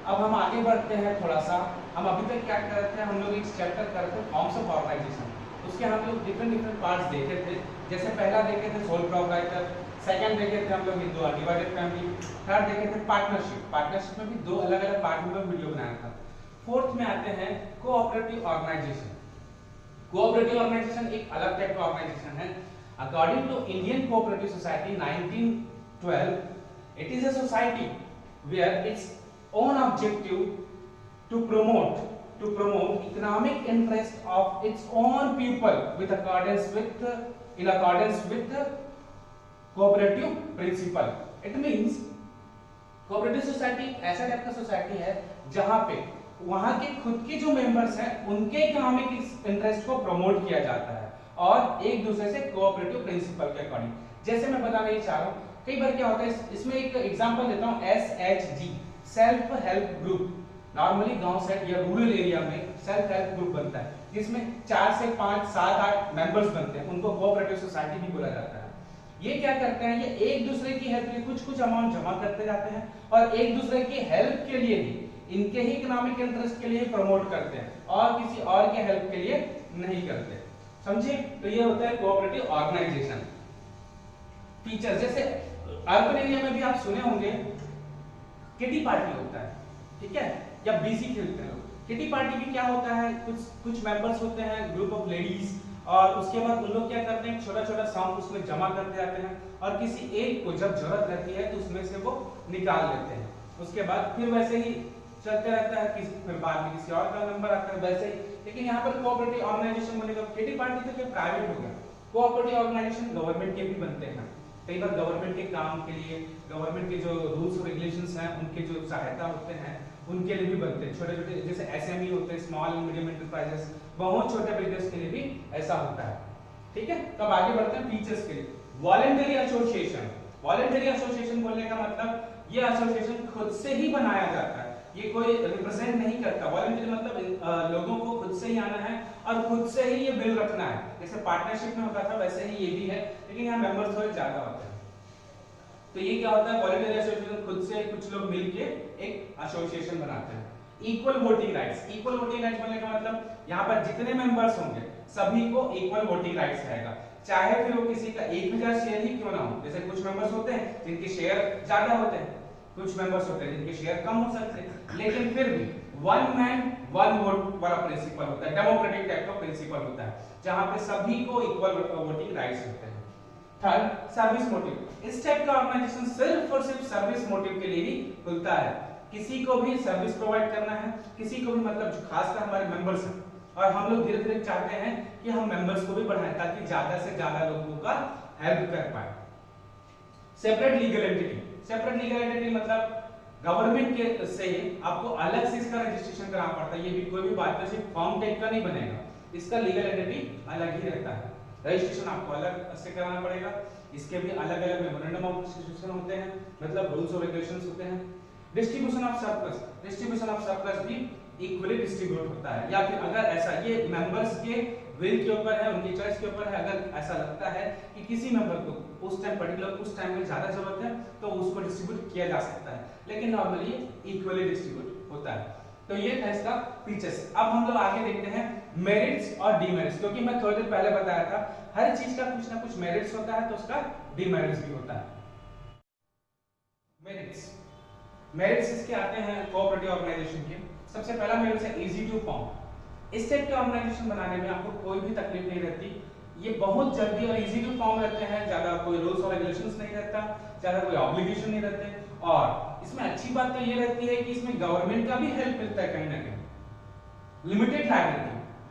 अब हम आगे बढ़ते हैं थोड़ा सा। हम अभी तक क्या कर रहे थे, हम लोग एक चैप्टर कर रहे थे फॉर्म्स ऑफ ऑर्गेनाइजेशन। उसके हम लोग डिफरेंट पार्ट्स देखे थे। जैसे पहला देखे थे सोल प्रोप्राइटर, सेकंड देखे थे हम लोग डिवाइडेड फैमिली, थर्ड देखे थे पार्टनरशिप। पार्टनरशिप में भी दो अलग अलग पार्ट में वीडियो बनाया था। फोर्थ में आते हैं कोऑपरेटिव ऑर्गेनाइजेशन। कोऑपरेटिव ऑर्गेनाइजेशन एक अलग टाइप का ऑर्गेनाइजेशन है। According to Indian cooperative society 1912, it is a society where its own objective to promote economic interest of its own people with accordance with in accordance with cooperative principle. It means cooperative society ऐसा type का society है जहां पे वहां के खुद के जो मेंबर्स हैं उनके इकोनॉमिक इंटरेस्ट को प्रमोट किया जाता है और एक दूसरे से कोऑपरेटिव प्रिंसिपल के अकॉर्डिंग। जैसे मैं बताना ये चाह रहा हूं, कई बार क्या होता है, इसमें एक एग्जांपल देता हूं, SHG self help group. Normally गांव साइड या रूरल एरिया में सेल्फ हेल्प ग्रुप बनता है जिसमें 4 से 5, 7, 8 मेंबर्स बनते हैं, उनको कोऑपरेटिव सोसाइटी भी बोला जाता है। ये क्या करते हैं, ये एक दूसरे की हेल्प के लिए कुछ अमाउंट जमा करते जाते हैं और एक दूसरे की हेल्प के लिए ही, इनके ही इकोनॉमिक इंटरेस्ट के लिए प्रमोट करते हैं और किसी और के हेल्प के लिए नहीं करते। समझे? तो ये होता है कोऑपरेटिव ऑर्गेनाइजेशन। फीचर्स जैसे अर्बन एरिया में भी आप सुने होंगे किटी पार्टी होता है, ठीक है, या बीसी खेलते हैं लोग। किटी पार्टी में क्या होता है, कुछ मेंबर्स होते हैं, ग्रुप ऑफ लेडीज, और उसके बाद उन लोग क्या करते हैं, छोटा सम उसमें जमा करते जाते हैं और किसी एक को जब जरूरत रहती है तो उसमें से वो निकाल लेते हैं। उसके बाद फिर वैसे ही चलते रहता है, फिर बाद में किसी और का नंबर आता है वैसे ही। लेकिन यहाँ पर कोऑपरेटिव ऑर्गेनाइजेशन बनेगा। किटी पार्टी तो क्या प्राइवेट हो गया, कोऑपरेटिव ऑर्गेनाइजेशन गवर्नमेंट के भी बनते हैं। कई बार गवर्नमेंट के काम के लिए, गवर्नमेंट के जो रूल्स और रेगुलेशंस हैं उनके जो सहायता होते हैं उनके लिए भी बनते हैं। छोटे जैसे SME होते हैं, स्मॉल एंड मीडियम एंटरप्राइजेस, बहुत छोटे बिजनेस के लिए भी ऐसा होता है। ठीक है, तो अब आगे बढ़ते हैं फीचर्स के लिए। Voluntary association. वॉलंटरी एसोसिएशन बोलने का मतलब ये एसोसिएशन खुद से ही बनाया जाता है, ये कोई रिप्रेजेंट नहीं करता। वॉलंटरी मतलब लोगों को खुद से ही आना है और खुद से ही ये बिल रखना है। जैसे पार्टनरशिप में होता था वैसे ही ये भी है, लेकिन यहाँ मेंबर्स थोड़े ज्यादा होते हैं। तो ये क्या होता है, वॉलंटरी एसोसिएशन खुद से कुछ लोग मिलके एक एसोसिएशन बनाते हैं। Equal voting rights. Equal voting rights बोलने का मतलब यहाँ पर जितने मेंबर्स होंगे सभी को इक्वल वोटिंग राइट्स रहेगा, चाहे फिर वो किसी का 1000 शेयर ही क्यों ना हो। जैसे कुछ मेंबर्स होते हैं जिनके शेयर ज्यादा होते हैं, कुछ मेंबर्स होते हैं जिनके शेयर कम हो सकते हैं, लेकिन फिर भी वन मैन वन वोट वाला प्रिंसिपल होता है, डेमोक्रेटिक टाइप का प्रिंसिपल होता है, जहां पे सभी को इक्वल वोटिंग राइट्स होते हैं। Third, service motive. इस टाइप का ऑर्गेनाइजेशन सिर्फ और सिर्फ सर्विस मोटिव के लिए ही खुलता है। किसी को भी सर्विस प्रोवाइड करना है, किसी को भी, मतलब खासकर हमारे मेंबर्स हैं और हम लोग धीरे धीरे चाहते हैं कि हम मेंबर्स को भी बढ़ाएं ताकि ज्यादा से ज्यादा लोगों का हेल्प कर पाए। Separate legal entity. Separate legal entity मतलब गवर्नमेंट के से आपको अलग से इसका रजिस्ट्रेशन कराना पड़ता है। ये भी कोई भी पार्टनरशिप फॉर्म टाइप का नहीं बनेगा, इसका लीगल एंटिटी अलग ही रहता है। रजिस्ट्रेशन आपको अलग से कराना पड़ेगा। इसके भी अलग अलग मेमोरेंडम ऑफ डिस्ट्रीब्यूशन होते हैं, मतलब रूल्स और रेगुलेशंस होते हैं। Distribution of surplus. Distribution of surplus भी इक्वली डिस्ट्रीब्यूट होता है, या फिर अगर ऐसा, ये मेंबर्स के विल के ऊपर है, उनकी चॉइस के ऊपर है। अगर ऐसा लगता है कि किसी मेंबर को उस टाइम पर्टिकुलर उस टाइम में ज्यादा जरूरत है तो उसको डिस्ट्रीब्यूट किया जा सकता है, लेकिन नॉर्मली इक्वली डिस्ट्रीब्यूट होता है। तो ये था इसका फीचर्स। अब हम लोग आगे देखते हैं मेरिट्स और डीमेरिट्स, क्योंकि मैं थोड़ी देर पहले बताया था हर चीज का कुछ ना कुछ मेरिट्स होता है तो उसका डीमेरिट्स भी होता है। मेरिट्स इसके आते हैं कोऑपरेटिव ऑर्गेनाइजेशन के। सबसे पहला मेरिट्स है इजी टू फॉर्म। इस टाइप के ऑर्गेनाइजेशन बनाने में आपको कोई भी तकलीफ नहीं रहती, ये बहुत जल्दी और इजी टू फॉर्म रहते हैं, ज्यादा कोई रूल्स और रेगुलेशंस नहीं रहता, ज्यादा कोई ऑब्लिगेशन नहीं रहते। और इसमें अच्छी बात तो ये रहती है कि इसमें गवर्नमेंट का भी हेल्प मिलता है कहीं ना कहीं। लिमिटेड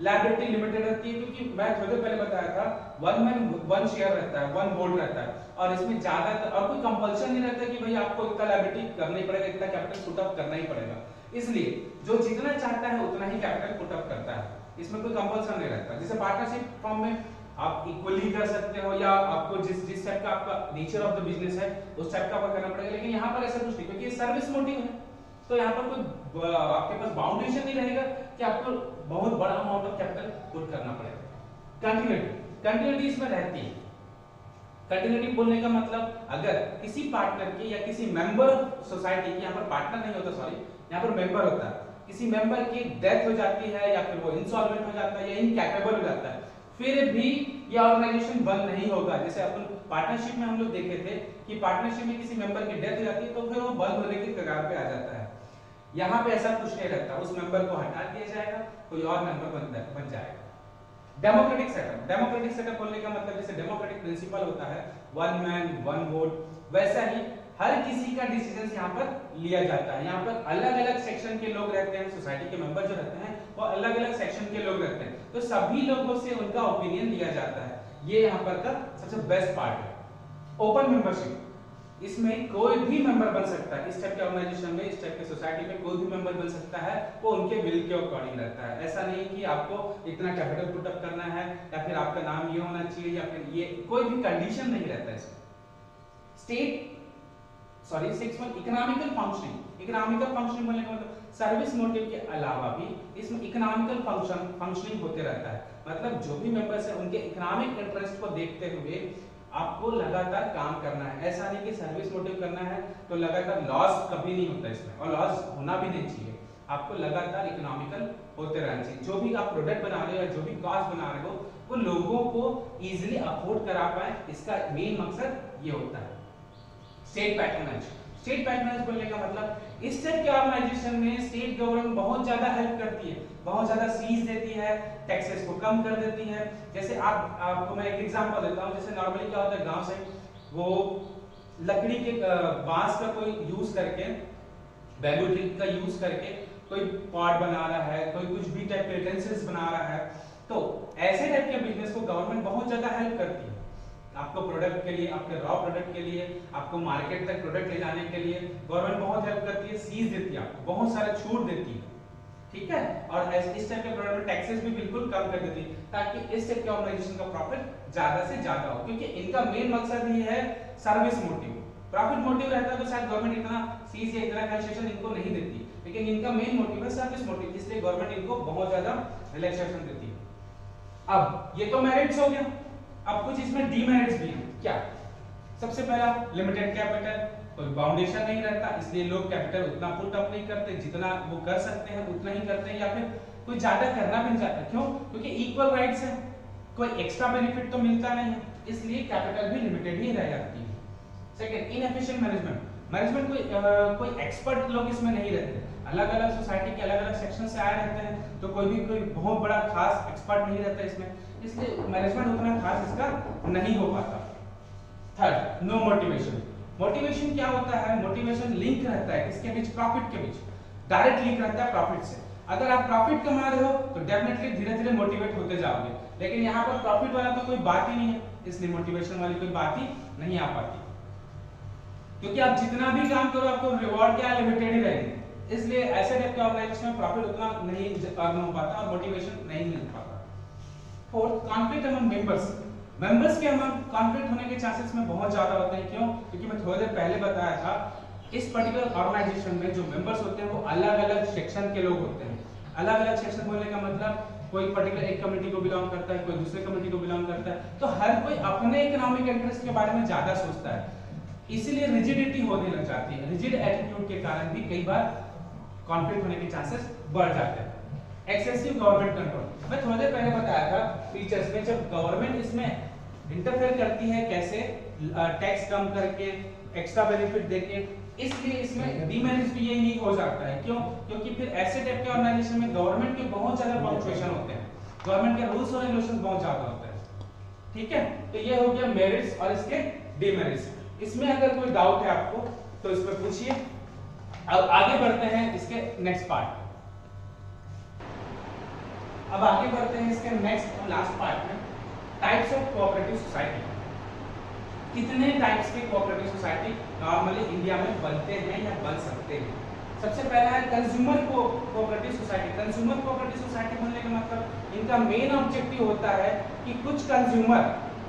लायबिलिटी लिमिटेड रहती है, क्योंकि मैं थोड़ी देर पहले बताया था वन मैन वन शेयर रहता है, वन वोट रहता है, और इसमें ज्यादा और कोई कंपल्शन नहीं रहता कि भाई आपको इतना लायबिलिटी करना ही पड़ेगा, इतना कैपिटल पुट अप करना ही पड़ेगा। इसलिए जो जितना चाहता है उतना ही कैपिटल पुट अप करता है, इसमें कोई कंपल्सन नहीं रहता। जैसे पार्टनरशिप फॉर्म में आप इक्वली कर सकते हो, या आपको जिस टाइप का आपका नेचर ऑफ द बिजनेस है उस टाइप का आपको करना पड़ेगा, लेकिन यहाँ पर ऐसा कुछ नहीं, क्योंकि सर्विस मोटिव है तो यहाँ पर कोई आपके पास बाउंडेशन नहीं रहेगा कि आपको बहुत बड़ा अमाउंट ऑफ कैपिटल पुट करना पड़ेगा। कंटिन्यूटी इसमें रहती है। कंटिन्यूटी बोलने का मतलब अगर किसी पार्टनर की या किसी मेंबर ऑफ सोसाइटी की, यहाँ पर पार्टनर नहीं होता, सॉरी, यहाँ पर मेंबर होता है, किसी मेंबर की डेथ हो जाती है या फिर वो इंसॉल्वेंट हो जाता है या इनकैपेबल हो जाता है, फिर भी ये ऑर्गेनाइजेशन बंद नहीं होगा। जैसे अपन पार्टनरशिप में हम लोग देखे थे कि पार्टनरशिप में किसी मेंबर की डेथ हो जाती है तो फिर वो बंद होने की कगार पे आ जाता है। यहाँ पे ऐसा कुछ नहीं रहता, उस मेंबर को हटा दिया जाएगा, कोई और मेंबर बन जाएगा। डेमोक्रेटिक सेटअप, डेमोक्रेटिक सेटअप बोलने का मतलब जैसे डेमोक्रेटिक प्रिंसिपल होता है, वन मैन वन वोट, वैसा ही हर किसी का डिसीजन यहाँ पर लिया जाता है। यहाँ पर अलग अलग सेक्शन के लोग रहते हैं, सोसाइटी के मेंबर जो रहते हैं वो अलग अलग सेक्शन के लोग रहते हैं, तो सभी लोगों से उनका ओपिनियन लिया जाता है। ये यहाँ पर का सबसे बेस्ट पार्ट है। ओपन मेंबरशिप, इसमें कोई भी मेंबर बन सकता है, इस टाइप के ऑर्गेनाइजेशन में, इस टाइप के सोसाइटी में कोई भी मेंबर बन सकता है, वो उनके विल के अकॉर्डिंग रहता है। ऐसा नहीं कि आपको इतना कैपिटल पुट अप करना है या फिर आपका नाम ये होना चाहिए या फिर ये, कोई भी कंडीशन नहीं रहता इसमें। State sorry 6 economical functioning, economical functioning बोलने का मतलब सर्विस मोटिव के अलावा भी इसमें इकोनॉमिकल फंक्शनिंग होते रहता है। मतलब जो भी मेंबर्स है उनके इकोनॉमिक इंटरेस्ट को देखते हुए आपको लगातार काम करना है। ऐसा नहीं कि सर्विस मोटिव करना है तो लगातार लॉस कभी नहीं होता इसमें, और लॉस होना भी नहीं चाहिए। आपको लगातार इकोनॉमिकल होते रहना चाहिए। जो भी आप प्रोडक्ट बना रहे हो या जो भी कॉस्ट बना रहे हो वो लोगों को इजीली अफोर्ड करा पाए, इसका मेन मकसद ये होता है। स्टेट पैट्रोनेज, स्टेट पैट्रोनेज बोलने का मतलब इस टाइप के ऑर्गेनाइजेशन में स्टेट गवर्नमेंट बहुत ज्यादा हेल्प करती है, बहुत ज्यादा फीस देती है, टैक्सेस को कम कर देती है। जैसे आपको मैं एक एग्जांपल देता हूं, जैसे नॉर्मली क्या होता है गांव से वो लकड़ी के बांस का कोई यूज करके, बैम्बू ट्री का यूज करके कोई पॉट बना रहा है, कोई कुछ भी टाइप के यूटेंसिल्स बना रहा है, तो ऐसे टाइप के बिजनेस को गवर्नमेंट बहुत ज्यादा हेल्प करती है। आपको प्रोडक्ट के लिए, आपके रॉ प्रोडक्ट के लिए, आपको मार्केट तक प्रोडक्ट ले जाने के लिए गवर्नमेंट बहुत हेल्प करती है, सीज देती है, आपको बहुत सारे छूट देती है, ठीक है। और इस टाइप के प्रोडक्ट में टैक्सेस भी बिल्कुल कम कर देती है ताकि इस टाइप के ऑर्गेनाइजेशन का प्रॉफिट ज्यादा से ज्यादा हो, क्योंकि इनका मेन मकसद ही है सर्विस मोटिव। प्रॉफिट मोटिव रहता तो शायद गवर्नमेंट इतना सीज या इतना कंसेशन इनको नहीं देती, लेकिन इनका मेन मोटिव है सर्विस मोटिव, इसलिए गवर्नमेंट इनको बहुत ज्यादा रिलैक्सेशन देती है। अब ये तो मेरिट्स हो गया, अब कुछ इसमें डीमेरिट्स भी हैं। क्या? सबसे पहला लिमिटेड कैपिटल, कोई बाउंडेशन नहीं रहता, इसलिए लोग कैपिटल उतना पुट अप नहीं करते, जितना वो कर सकते हैं उतना ही करते हैं, या फिर कोई ज्यादा करना भी नहीं चाहता। क्यों? क्योंकि इक्वल राइट्स है, कोई एक्स्ट्रा बेनिफिट तो मिलता नहीं है, इसलिए कैपिटल भी लिमिटेड ही रह जाती है। सेकंड, इनएफिशिएंट मैनेजमेंट, मैनेजमेंट कोई एक्सपर्ट लोग इसमें नहीं रहते, अलग अलग सोसाइटी के अलग अलग सेक्शन से आए रहते हैं, तो कोई बहुत बड़ा खास एक्सपर्ट नहीं रहता इसमें, इसलिए मैनेजमेंट उतना खास इसका नहीं हो पाता। थर्ड, नो मोटिवेशन, मोटिवेशन क्या होता है? मोटिवेशन लिंक रहता है किसके बीच? प्रॉफिट के बीच, डायरेक्ट लिंक रहता है प्रॉफिट से। अगर आप प्रॉफिट कमा रहे हो तो डेफिनेटली धीरे धीरे मोटिवेट होते जाओगे, लेकिन यहाँ पर प्रॉफिट वाला तो कोई बात ही नहीं है, इसलिए मोटिवेशन वाली कोई बात ही नहीं आ पाती, क्योंकि आप जितना भी काम करो आपको रिवॉर्ड क्या लिमिटेड ही रहेंगे, इसलिए ऐसे टाइप के ऑर्गेनाइजेशन में प्रॉफिट उतना नहीं अर्न हो पाता और मोटिवेशन नहीं मिल पाता। Fourth, conflict among members, members के अमंग कॉन्फ्लिक्ट होने के चांसेस में बहुत ज्यादा होते हैं। क्यों? क्योंकि मैं थोड़ी देर पहले बताया था, इस पर्टिकुलर ऑर्गेनाइजेशन में जो मेंबर्स होते हैं वो अलग अलग सेक्शन के लोग होते हैं। अलग अलग सेक्शन बोलने का मतलब कोई पर्टिकुलर एक कम्युनिटी को बिलोंग करता है, कोई दूसरे कम्युनिटी को बिलोंग करता है, तो हर कोई अपने इकोनॉमिक इंटरेस्ट के बारे में ज्यादा सोचता है, इसीलिए रिजिडिटी होने लग जाती है। रिजिड एटीट्यूड के कारण भी कई बार कॉन्फ्लिक्ट होने के चांसेस बढ़ जाते हैं। एक्सेसिव गवर्नमेंट कंट्रोल, मैं थोड़ी देर पहले बताया था फीचर्स में, जब गवर्नमेंट इसमें इंटरफेयर करती है कैसे, टैक्स कम करके, एक्स्ट्रा बेनिफिट देके, इसलिए इसमें डीमेरिट्स भी यही हो जाता है। क्यों? क्योंकि फिर ऐसे टाइप के ऑर्गेनाइजेशन में गवर्नमेंट के बहुत ज्यादा पंक्चुएशन होते हैं, गवर्नमेंट के रूल्स और रेगुलेशंस बहुत ज्यादा होते हैं, ठीक है। तो ये हो गया मेरिट्स और इसके डीमेरिट्स। इसमें अगर कोई डाउट है आपको तो इस पर पूछिए। अब आगे बढ़ते हैं इसके नेक्स्ट पार्ट। अब आगे बढ़ते हैं इसके नेक्स्ट और लास्ट पार्ट में, टाइप्स ऑफ कोऑपरेटिव सोसाइटी। कितने टाइप्स के कोऑपरेटिव सोसाइटी नॉर्मली इंडिया में बनते हैं या बन सकते हैं? सबसे पहला है consumer cooperative society. Consumer cooperative society बोलने का मतलब इनका मेन ऑब्जेक्टिव होता है कि कुछ कंज्यूमर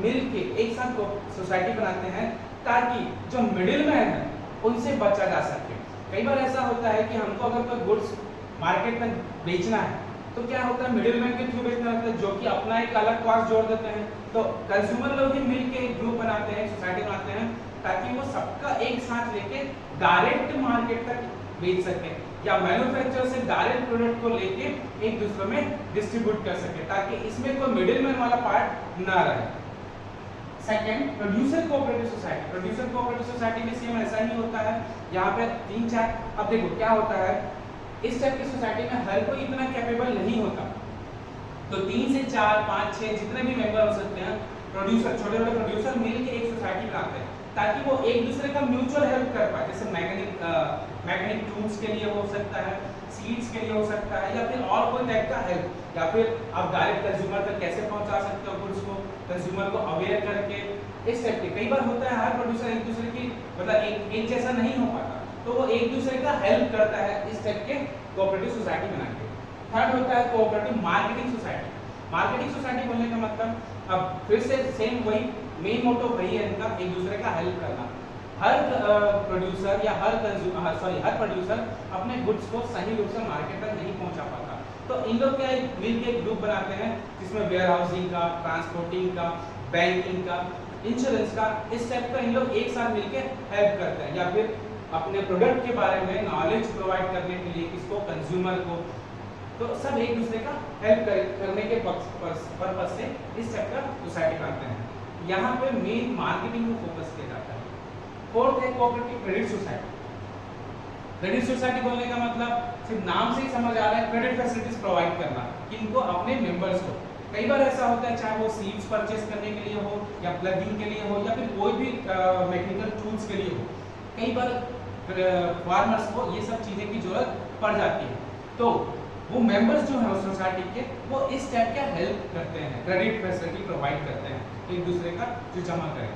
मिलके एक साथ सोसाइटी बनाते हैं ताकि जो मिडिल मैन है उनसे बचा जा सके। कई बार ऐसा होता है कि हमको अगर कोई गुड्स मार्केट में बेचना है तो क्या होता है, मिडिलमैन के थ्रू बेचना रहता है, जो कि अपना एक अलग कॉस्ट जोड़ देते हैं। तो कंज्यूमर लोग ही मिलके एक ग्रुप बनाते हैं, सोसाइटी बनाते हैं, ताकि वो सबका एक साथ लेके डायरेक्ट मार्केट तक बेच सके, या मैन्युफैक्चरर से डायरेक्ट प्रोडक्ट को लेके एक दूसरे में डिस्ट्रीब्यूट कर सके, ताकि इसमें कोई मिडिलमैन वाला पार्ट ना रहे। Second, producer cooperative society. Producer cooperative society में सेम ऐसा ही होता है। यहाँ पे 3-4, अब देखो क्या होता है, इस टाइप की सोसाइटी में हर कोई इतना कैपेबल नहीं होता, तो 3 से 4, 5, 6 जितने भी मेंबर हो सकते हैं, प्रोड्यूसर, छोटे छोटे प्रोड्यूसर मिलकर एक सोसाइटी बनाते हैं, ताकि वो एक दूसरे का म्यूचुअल हेल्प कर पाए। जैसे मैकेनिक टूल्स के लिए हो सकता है, सीड्स के लिए हो सकता है, या फिर और कोई टाइप का हेल्प, या फिर आप डायरेक्ट कंज्यूमर तक कैसे पहुंचा सकते हो गुड्स को, कंज्यूमर को अवेयर करके। इस टाइप के कई बार होता है, हर प्रोड्यूसर एक दूसरे की मतलब एक जैसा नहीं हो पाता, तो वो एक दूसरे का हेल्प करता है इस टाइप के कोऑपरेटिव सोसाइटी बना के। थर्ड होता है cooperative marketing society. Marketing society बोलने का मतलब, अब फिर से सेम वही मेन मोटो वही है इनका, एक दूसरे का हेल्प करना। हर प्रोड्यूसर या हर प्रोड्यूसर अपने गुड्स को सही रूप से मार्केट तक नहीं पहुंचा पाता, तो इन लोग क्या मिल के एक ग्रुप बनाते हैं, जिसमें वेयर हाउसिंग का, ट्रांसपोर्टिंग का, बैंकिंग का, इंश्योरेंस का, इस टाइप का इन लोग एक साथ मिलकर हेल्प करते हैं, या फिर अपने प्रोडक्ट के बारे में नॉलेज प्रोवाइड करने के लिए किसको, कंज्यूमर को। तो सब एक दूसरे का हेल्प करने के पर्पस से इस टाइप का सोसाइटी बनाते हैं। यहाँ पे मेन मार्केटिंग को फोकस किया जाता है। फोर्थ है cooperative credit society. Credit society बोलने का मतलब सिर्फ नाम से ही समझ आ रहा है, क्रेडिट फैसिलिटीज प्रोवाइड करना किनको, अपने मेंबर्स को। कई बार ऐसा होता है, चाहे वो सीड्स परचेस करने के लिए हो, या प्लगिंग के लिए हो, या फिर कोई भी मैकेनिकल टूल्स के लिए हो, कई बार फार्मर्स को ये सब चीजें की जरूरत पड़ जाती है, तो वो मेंबर्स जो है उस सोसाइटी के, वो इस टाइप का हेल्प करते हैं, क्रेडिट फैसिलिटी प्रोवाइड करते हैं एक दूसरे का जो जमा करें।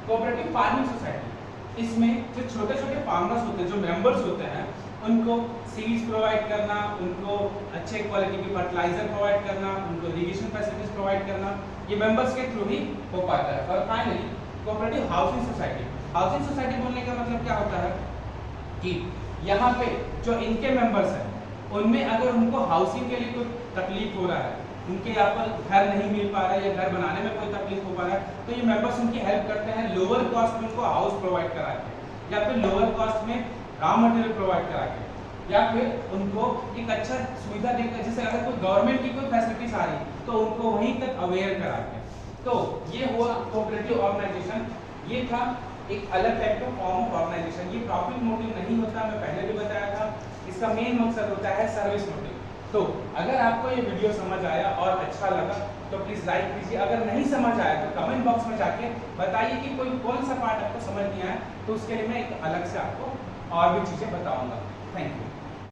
कोऑपरेटिव फार्मिंग सोसाइटी, इसमें जो छोटे छोटे फार्मर्स होते हैं, जो मेंबर्स होते हैं, उनको सीड्स प्रोवाइड करना, उनको अच्छे क्वालिटी की फर्टिलाइजर प्रोवाइड करना, उनको इरिगेशन फैसिलिटीज प्रोवाइड करना, ये मेंबर्स के थ्रू ही हो पाता है। और finally cooperative housing society. Housing society बोलने का मतलब क्या होता है कि यहाँ पे जो इनके मेंबर्स हैं, उनमें अगर उनको हाउसिंग के लिए कोई तकलीफ हो रहा है, उनके यहाँ पर घर नहीं मिल पा रहा है, या घर बनाने में कोई तकलीफ हो पा रहा है, तो ये मेंबर्स उनकी हेल्प करते हैं, लोअर कॉस्ट में उनको हाउस प्रोवाइड करा के, या फिर लोअर कॉस्ट में रॉ मटेरियल प्रोवाइड करा के, या फिर उनको एक अच्छा सुविधा देकर, जैसे अगर कोई गवर्नमेंट की कोई फैसिलिटीज आ रही तो उनको वहीं तक अवेयर करा के। तो ये हुआ कोऑपरेटिव ऑर्गेनाइजेशन। ये था एक अलग टाइप का फॉर्म ऑफ ऑर्गेनाइजेशन। ये प्रॉफिट मोटिव नहीं होता, मैं पहले भी बताया था, इसका मेन मकसद होता है सर्विस मोटिव। तो अगर आपको ये वीडियो समझ आया और अच्छा लगा तो प्लीज़ लाइक कीजिए, अगर नहीं समझ आया तो कमेंट बॉक्स में जाके बताइए कि कोई कौन सा पार्ट आपको समझ नहीं आया, तो उसके लिए मैं एक अलग से आपको और भी चीज़ें बताऊंगा। Thank you.